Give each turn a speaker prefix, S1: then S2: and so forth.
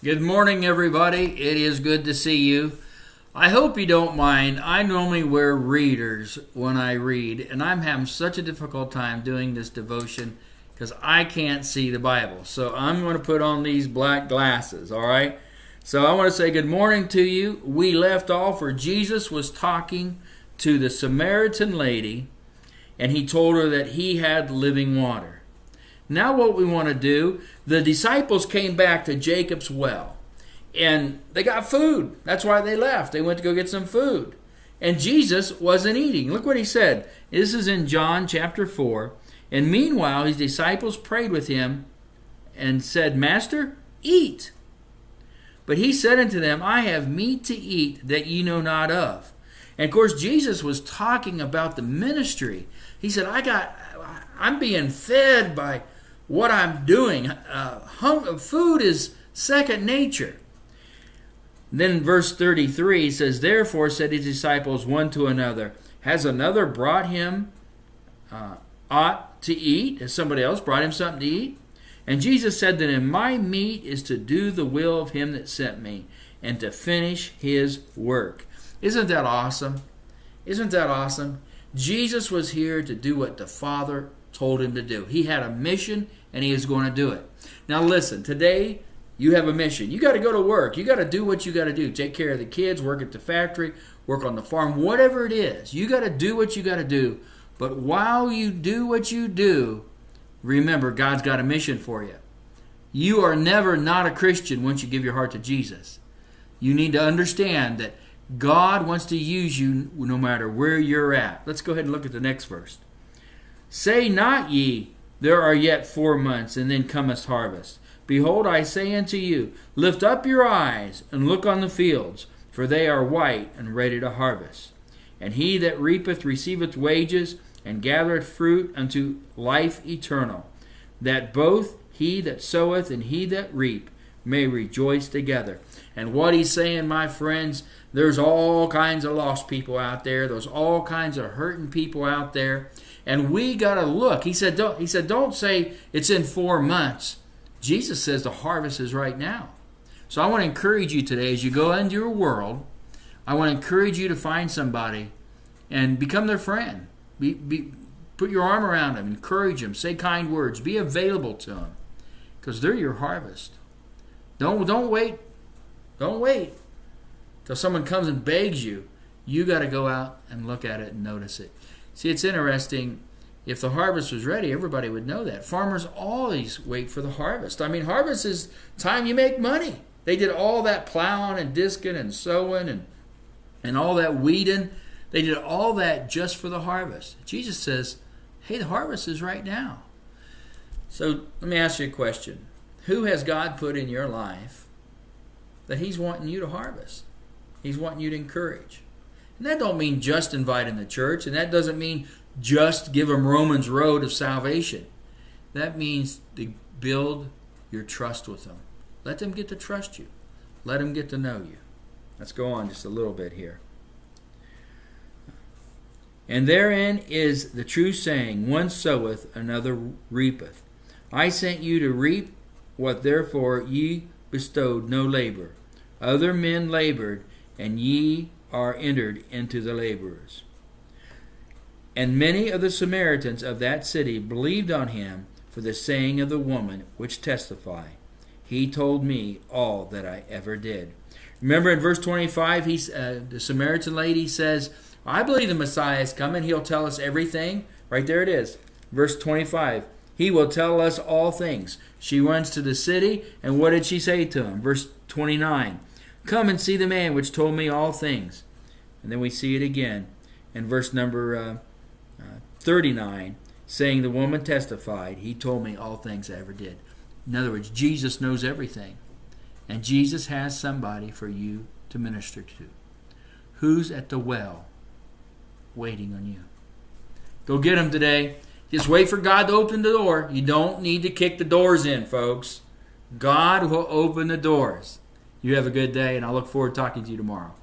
S1: Good morning, everybody. It is good to see you. I hope you don't mind. I normally wear readers when I read, and I'm having such a difficult time doing this devotion because I can't see the Bible. So I'm going to put on these black glasses, all right? So I want to say good morning to you. We left off where Jesus was talking to the Samaritan lady, and he told her that he had living water. Now what we want to do, the disciples came back to Jacob's well, and they got food. That's why they left. They went to go get some food. And Jesus wasn't eating. Look what he said. This is in John chapter 4. And meanwhile, his disciples prayed with him and said, Master, eat. But he said unto them, I have meat to eat that ye know not of. And of course, Jesus was talking about the ministry. He said, I'm being fed by what I'm doing. Food is second nature. Then verse 33 says, Therefore said his disciples one to another, Has another brought him aught to eat? Has somebody else brought him something to eat? And Jesus said to them, My meat is to do the will of him that sent me, and to finish his work. Isn't that awesome? Isn't that awesome? Jesus was here to do what the Father told him to do. He had a mission, and he is going to do it. Now listen, today you have a mission. You got to go to work. You got to do what you got to do. Take care of the kids, work at the factory, work on the farm, whatever it is. You got to do what you got to do. But while you do what you do, remember, God's got a mission for you. You are never not a Christian once you give your heart to Jesus. You need to understand that God wants to use you no matter where you're at. Let's go ahead and look at the next verse. Say not ye, there are yet 4 months, and then cometh harvest. Behold, I say unto you, lift up your eyes, and look on the fields, for they are white and ready to harvest. And he that reapeth receiveth wages, and gathereth fruit unto life eternal, that both he that soweth and he that reap may rejoice together. And what he's saying, my friends, there's all kinds of lost people out there. There's all kinds of hurting people out there. And we got to look. He said, don't say it's in 4 months. Jesus says the harvest is right now. So I want to encourage you today as you go into your world, I want to encourage you to find somebody and become their friend. Put your arm around them, encourage them, say kind words, be available to them, because they're your harvest. Don't wait. Don't wait till someone comes and begs you. You got to go out and look at it and notice it. See, it's interesting. If the harvest was ready, everybody would know that. Farmers always wait for the harvest. I mean, harvest is time you make money. They did all that plowing and disking and sowing and all that weeding. They did all that just for the harvest. Jesus says, hey, the harvest is right now. So let me ask you a question. Who has God put in your life that he's wanting you to harvest? He's wanting you to encourage. And that don't mean just invite in the church, and that doesn't mean just give them Romans road of salvation. That means to build your trust with them. Let them get to trust you. Let them get to know you. Let's go on just a little bit here. And therein is the true saying, one soweth, another reapeth. I sent you to reap what therefore ye bestowed no labor. Other men labored, and ye are entered into the laborers. And many of the Samaritans of that city believed on him for the saying of the woman which testified, He told me all that I ever did. Remember in verse 25, the Samaritan lady says, I believe the Messiah is coming. He'll tell us everything. Right there it is. Verse 25. He will tell us all things. She runs to the city, and what did she say to him? Verse 29. Come and see the man which told me all things. And then we see it again in verse number 39, saying the woman testified, He told me all things I ever did. In other words, Jesus knows everything. And Jesus has somebody for you to minister to. Who's at the well waiting on you? Go get him today. Just wait for God to open the door. You don't need to kick the doors in, folks. God will open the doors. You have a good day, and I look forward to talking to you tomorrow.